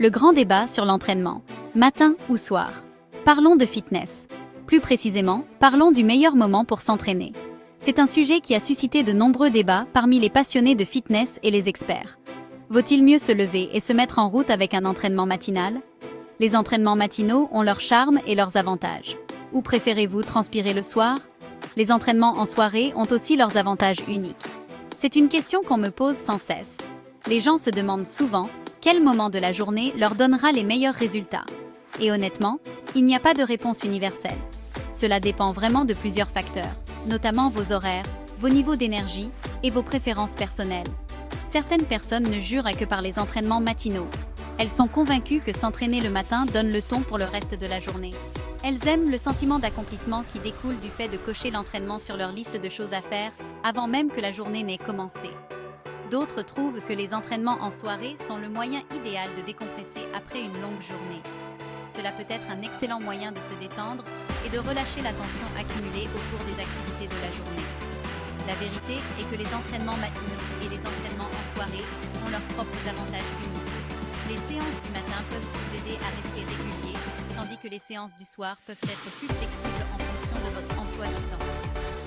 Le grand débat sur l'entraînement, matin ou soir. Parlons de fitness. Plus précisément, parlons du meilleur moment pour s'entraîner. C'est un sujet qui a suscité de nombreux débats parmi les passionnés de fitness et les experts. Vaut-il mieux se lever et se mettre en route avec un entraînement matinal? Les entraînements matinaux ont leur charme et leurs avantages. Ou préférez-vous transpirer le soir? Les entraînements en soirée ont aussi leurs avantages uniques. C'est une question qu'on me pose sans cesse. Les gens se demandent souvent quel moment de la journée leur donnera les meilleurs résultats. Et honnêtement, il n'y a pas de réponse universelle. Cela dépend vraiment de plusieurs facteurs, notamment vos horaires, vos niveaux d'énergie et vos préférences personnelles. Certaines personnes ne jurent que par les entraînements matinaux. Elles sont convaincues que s'entraîner le matin donne le ton pour le reste de la journée. Elles aiment le sentiment d'accomplissement qui découle du fait de cocher l'entraînement sur leur liste de choses à faire avant même que la journée n'ait commencé. D'autres trouvent que les entraînements en soirée sont le moyen idéal de décompresser après une longue journée. Cela peut être un excellent moyen de se détendre et de relâcher la tension accumulée au cours des activités de la journée. La vérité est que les entraînements matinaux et les entraînements en soirée ont leurs propres avantages uniques. Les séances du matin peuvent vous aider à rester régulier, tandis que les séances du soir peuvent être plus flexibles en fonction de votre emploi du temps.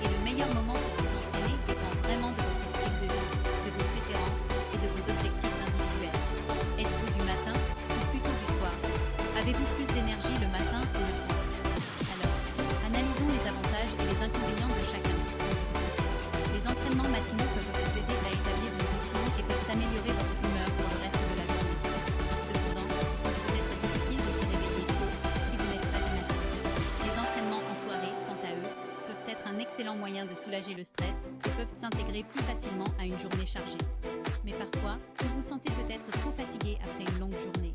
Et le meilleur moment pour vous entraîner dépend vraiment de votre style de vie, de vos préférences et de vos objectifs individuels. Êtes-vous du matin ou plutôt du soir? Avez-vous plus d'énergie le matin ou le soir? Alors, analysons les avantages et les inconvénients de chacun. Les entraînements matinaux peuvent vous aider à établir une routine et peuvent améliorer votre humeur pour le reste de la journée. Cependant, il peut être difficile de se réveiller tôt si vous n'êtes pas du matin. Les entraînements en soirée, quant à eux, peuvent être un excellent moyen de soulager le stress et peuvent s'intégrer plus facilement à une journée chargée. Mais parfois, vous vous sentez peut-être trop fatigué après une longue journée.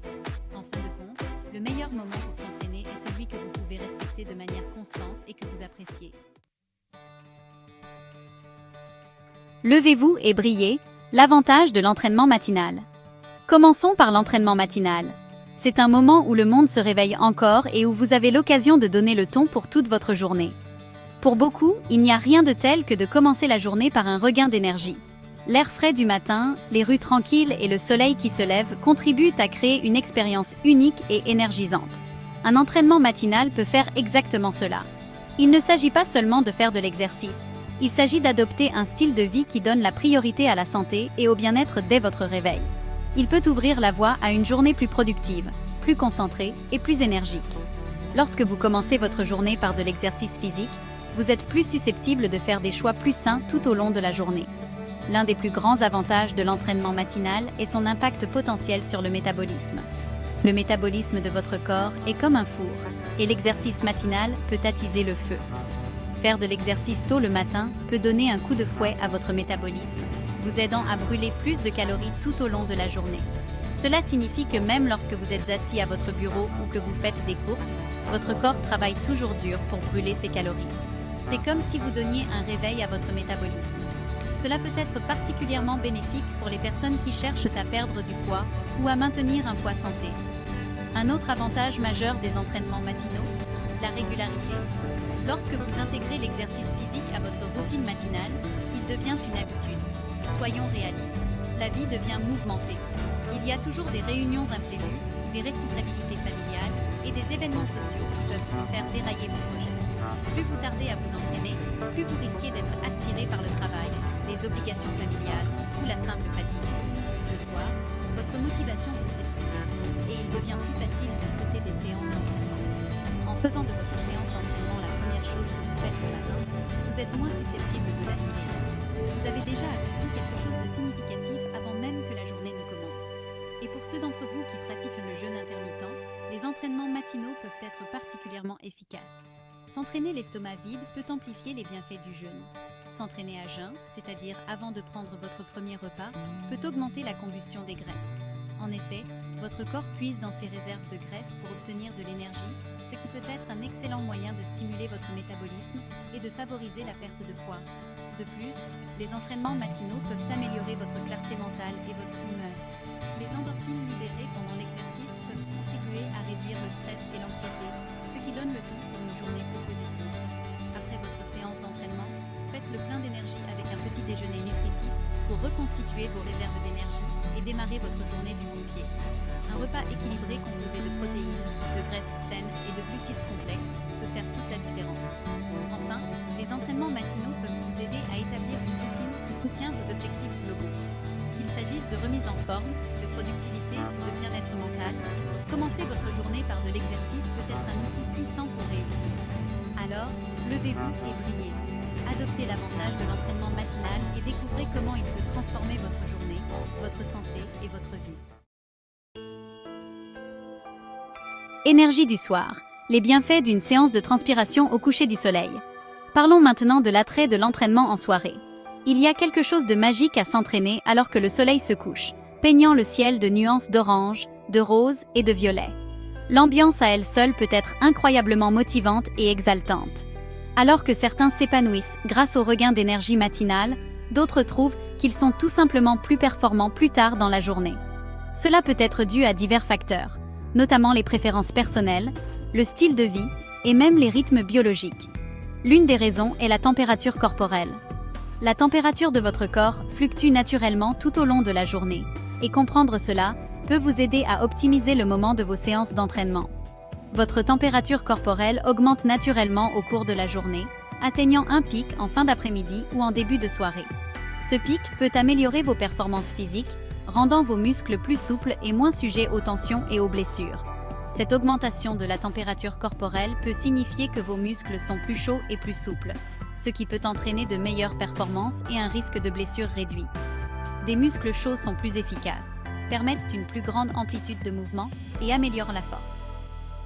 En fin de compte, le meilleur moment pour s'entraîner est celui que vous pouvez respecter de manière constante et que vous appréciez. Levez-vous et brillez, l'avantage de l'entraînement matinal. Commençons par l'entraînement matinal. C'est un moment où le monde se réveille encore et où vous avez l'occasion de donner le ton pour toute votre journée. Pour beaucoup, il n'y a rien de tel que de commencer la journée par un regain d'énergie. L'air frais du matin, les rues tranquilles et le soleil qui se lève contribuent à créer une expérience unique et énergisante. Un entraînement matinal peut faire exactement cela. Il ne s'agit pas seulement de faire de l'exercice. Il s'agit d'adopter un style de vie qui donne la priorité à la santé et au bien-être dès votre réveil. Il peut ouvrir la voie à une journée plus productive, plus concentrée et plus énergique. Lorsque vous commencez votre journée par de l'exercice physique, vous êtes plus susceptible de faire des choix plus sains tout au long de la journée. L'un des plus grands avantages de l'entraînement matinal est son impact potentiel sur le métabolisme. Le métabolisme de votre corps est comme un four, et l'exercice matinal peut attiser le feu. Faire de l'exercice tôt le matin peut donner un coup de fouet à votre métabolisme, vous aidant à brûler plus de calories tout au long de la journée. Cela signifie que même lorsque vous êtes assis à votre bureau ou que vous faites des courses, votre corps travaille toujours dur pour brûler ses calories. C'est comme si vous donniez un réveil à votre métabolisme. Cela peut être particulièrement bénéfique pour les personnes qui cherchent à perdre du poids ou à maintenir un poids santé. Un autre avantage majeur des entraînements matinaux, la régularité. Lorsque vous intégrez l'exercice physique à votre routine matinale, il devient une habitude. Soyons réalistes, la vie devient mouvementée. Il y a toujours des réunions imprévues, des responsabilités familiales et des événements sociaux qui peuvent vous faire dérailler vos projets. Plus vous tardez à vous entraîner, plus vous risquez d'être aspiré par le travail, les obligations familiales ou la simple fatigue. Le soir, votre motivation peut s'estomper et il devient plus facile de sauter des séances d'entraînement. En faisant de votre séance d'entraînement la première chose que vous faites le matin, vous êtes moins susceptible de l'annuler. Vous avez déjà accompli quelque chose de significatif avant même que la journée ne commence. Et pour ceux d'entre vous qui pratiquent le jeûne intermittent, les entraînements matinaux peuvent être particulièrement efficaces. S'entraîner l'estomac vide peut amplifier les bienfaits du jeûne. S'entraîner à jeun, c'est-à-dire avant de prendre votre premier repas, peut augmenter la combustion des graisses. En effet, votre corps puise dans ses réserves de graisse pour obtenir de l'énergie, ce qui peut être un excellent moyen de stimuler votre métabolisme et de favoriser la perte de poids. De plus, les entraînements matinaux peuvent améliorer votre clarté mentale et votre humeur. Les endorphines libérées pendant l'exercice peuvent contribuer à réduire le stress et l'anxiété, ce qui donne le ton pour une journée plus positive. Après votre séance d'entraînement, faites le plein d'énergie avec un petit déjeuner nutritif pour reconstituer vos réserves d'énergie et démarrer démarrer votre journée du bon pied. Un repas équilibré composé de protéines, de graisses saines et de glucides complexes peut faire toute la différence. Enfin, les entraînements matinaux peuvent vous aider à établir une routine qui soutient vos objectifs globaux. Qu'il s'agisse de remise en forme, de productivité ou de bien-être mental, commencer votre journée par de l'exercice peut être un outil puissant pour réussir. Alors, levez-vous et brillez. Adoptez l'avantage de l'entraînement matinal et découvrez comment il peut transformer votre journée, votre santé et votre vie. Énergie du soir. Les bienfaits d'une séance de transpiration au coucher du soleil. Parlons maintenant de l'attrait de l'entraînement en soirée. Il y a quelque chose de magique à s'entraîner alors que le soleil se couche, peignant le ciel de nuances d'orange, de rose et de violet. L'ambiance à elle seule peut être incroyablement motivante et exaltante. Alors que certains s'épanouissent grâce au regain d'énergie matinale, d'autres trouvent qu'ils sont tout simplement plus performants plus tard dans la journée. Cela peut être dû à divers facteurs, notamment les préférences personnelles, le style de vie et même les rythmes biologiques. L'une des raisons est la température corporelle. La température de votre corps fluctue naturellement tout au long de la journée, et comprendre cela peut vous aider à optimiser le moment de vos séances d'entraînement. Votre température corporelle augmente naturellement au cours de la journée, atteignant un pic en fin d'après-midi ou en début de soirée. Ce pic peut améliorer vos performances physiques, rendant vos muscles plus souples et moins sujets aux tensions et aux blessures. Cette augmentation de la température corporelle peut signifier que vos muscles sont plus chauds et plus souples, ce qui peut entraîner de meilleures performances et un risque de blessure réduit. Des muscles chauds sont plus efficaces, permettent une plus grande amplitude de mouvement et améliorent la force.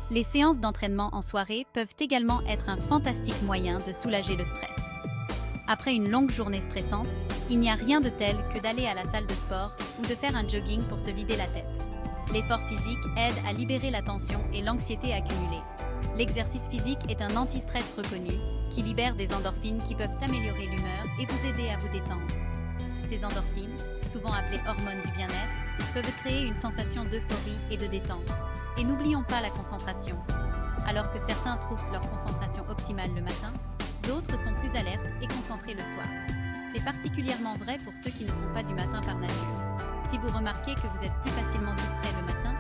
Les séances d'entraînement en soirée peuvent également être un fantastique moyen de soulager le stress. Après une longue journée stressante, il n'y a rien de tel que d'aller à la salle de sport ou de faire un jogging pour se vider la tête. L'effort physique aide à libérer la tension et l'anxiété accumulée. L'exercice physique est un anti-stress reconnu qui libère des endorphines qui peuvent améliorer l'humeur et vous aider à vous détendre. Ces endorphines, souvent appelées hormones du bien-être, peuvent créer une sensation d'euphorie et de détente. Et n'oublions pas la concentration. Alors que certains trouvent leur concentration optimale le matin, d'autres sont plus alertes et concentrés le soir. C'est particulièrement vrai pour ceux qui ne sont pas du matin par nature. Si vous remarquez que vous êtes plus facilement distrait le matin,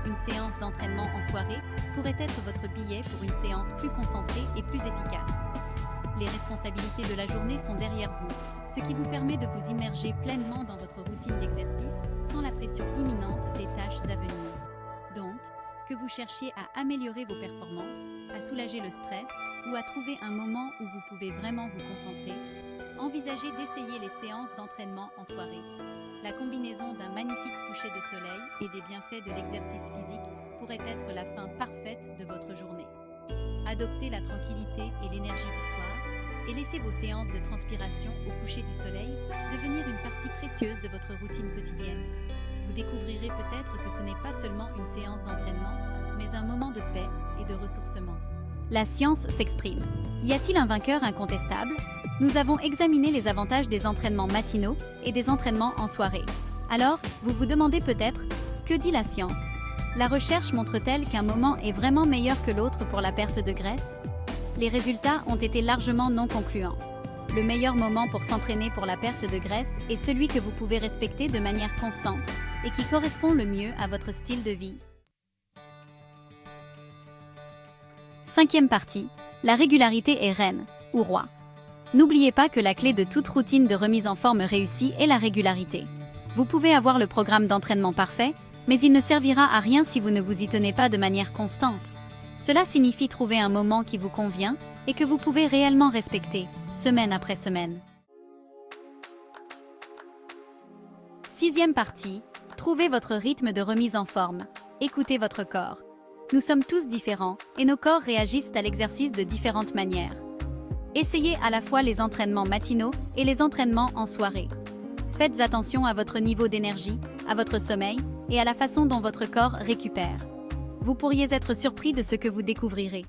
une séance d'entraînement en soirée pourrait être votre billet pour une séance plus concentrée et plus efficace. Les responsabilités de la journée sont derrière vous, ce qui vous permet de vous immerger pleinement dans votre routine d'exercice sans la pression imminente des tâches à venir. Donc, que vous cherchiez à améliorer vos performances, à soulager le stress ou à trouver un moment où vous pouvez vraiment vous concentrer, envisagez d'essayer les séances d'entraînement en soirée. La combinaison d'un magnifique coucher de soleil et des bienfaits de l'exercice physique pourrait être la fin parfaite de votre journée. Adoptez la tranquillité et l'énergie du soir et laissez vos séances de transpiration au coucher du soleil devenir une partie précieuse de votre routine quotidienne. Vous découvrirez peut-être que ce n'est pas seulement une séance d'entraînement, mais un moment de paix et de ressourcement. La science s'exprime. Y a-t-il un vainqueur incontestable? Nous avons examiné les avantages des entraînements matinaux et des entraînements en soirée. Alors, vous vous demandez peut-être, que dit la science? La recherche montre-t-elle qu'un moment est vraiment meilleur que l'autre pour la perte de graisse? Les résultats ont été largement non concluants. Le meilleur moment pour s'entraîner pour la perte de graisse est celui que vous pouvez respecter de manière constante et qui correspond le mieux à votre style de vie. Cinquième partie, la régularité est reine, ou roi. N'oubliez pas que la clé de toute routine de remise en forme réussie est la régularité. Vous pouvez avoir le programme d'entraînement parfait, mais il ne servira à rien si vous ne vous y tenez pas de manière constante. Cela signifie trouver un moment qui vous convient et que vous pouvez réellement respecter, semaine après semaine. Sixième partie, trouvez votre rythme de remise en forme. Écoutez votre corps. Nous sommes tous différents et nos corps réagissent à l'exercice de différentes manières. Essayez à la fois les entraînements matinaux et les entraînements en soirée. Faites attention à votre niveau d'énergie, à votre sommeil et à la façon dont votre corps récupère. Vous pourriez être surpris de ce que vous découvrirez.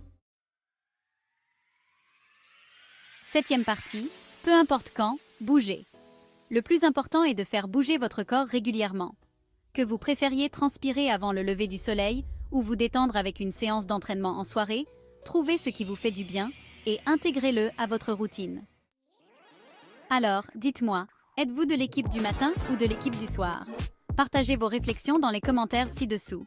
Septième partie, peu importe quand, bougez. Le plus important est de faire bouger votre corps régulièrement. Que vous préfériez transpirer avant le lever du soleil ou vous détendre avec une séance d'entraînement en soirée, trouvez ce qui vous fait du bien et intégrez-le à votre routine. Alors, dites-moi, êtes-vous de l'équipe du matin ou de l'équipe du soir? Partagez vos réflexions dans les commentaires ci-dessous.